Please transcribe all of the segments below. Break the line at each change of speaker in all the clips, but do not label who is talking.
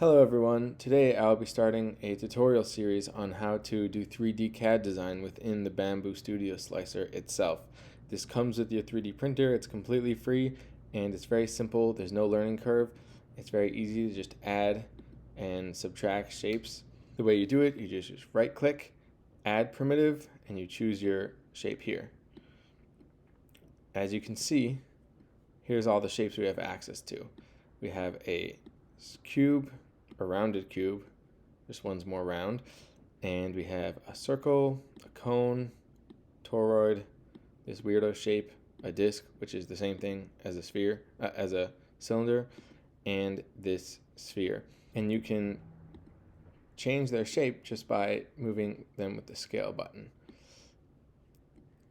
Hello everyone, today I'll be starting a tutorial series on how to do 3D CAD design within the Bambu Studio Slicer itself. This comes with your 3D printer, it's completely free, and it's very simple, there's no learning curve. It's very easy to just add and subtract shapes. The way you do it, you just right click, add primitive, and you choose your shape here. As you can see, here's all the shapes we have access to. We have a cube, a rounded cube, this one's more round, and we have a circle, a cone, toroid, this weirdo shape, a disc, which is the same thing as a sphere, as a cylinder, and this sphere. And you can change their shape just by moving them with the scale button.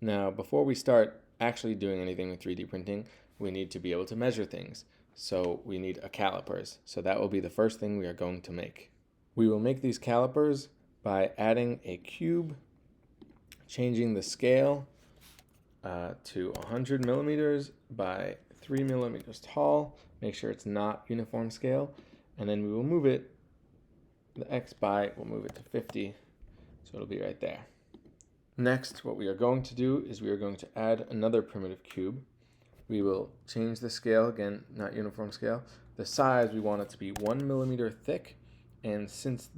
Now, before we start actually doing anything with 3D printing, we need to be able to measure things. So we need a calipers. So that will be the first thing we are going to make. We will make these calipers by adding a cube, changing the scale to 100 millimeters by 3 millimeters tall. Make sure it's not uniform scale. And then we will move it, the X by, we'll move it to 50. So it'll be right there. Next, what we are going to do is we are going to add another primitive cube. We will change the scale, again, not uniform scale. The size, we want it to be 1 millimeter thick. And since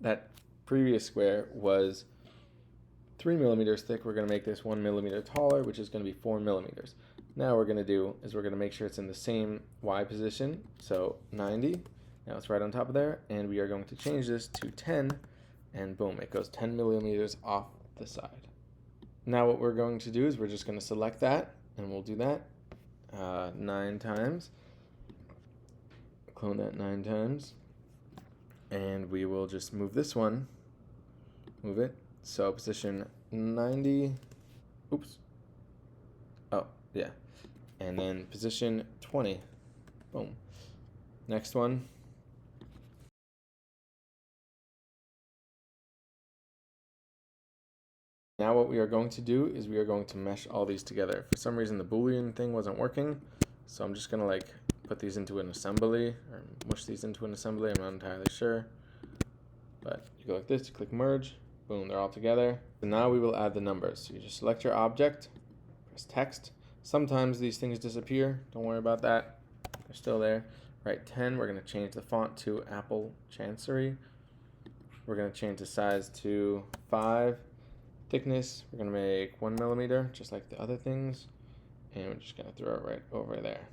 that previous square was 3 millimeters thick, we're going to make this 1 millimeter taller, which is going to be 4 millimeters. Now what we're going to do is we're going to make sure it's in the same Y position, so 90. Now it's right on top of there, and we are going to change this to 10, and boom, it goes 10 millimeters off the side. Now what we're going to do is we're just going to select that, and we'll do that 9 times. Clone that 9 times. And we will just move this one. Move it. So position 90. Oops. Oh, yeah. And then position 20. Boom. Next one. Now what we are going to do is we are going to mesh all these together. For some reason the Boolean thing wasn't working, so I'm just gonna put these into an assembly, or mush these into an assembly, I'm not entirely sure. But you go like this, you click merge, boom, they're all together. And now we will add the numbers. So you just select your object, press text. Sometimes these things disappear, don't worry about that, they're still there. Right, 10, we're gonna change the font to Apple Chancery. We're gonna change the size to 5. Thickness, we're going to make 1 millimeter, just like the other things, and we're just going to throw it right over there.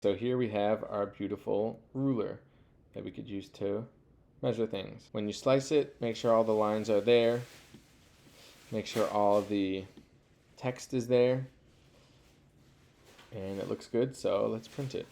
So here we have our beautiful ruler that we could use to measure things. When you slice it, make sure all the lines are there, make sure all the text is there, and it looks good, so let's print it.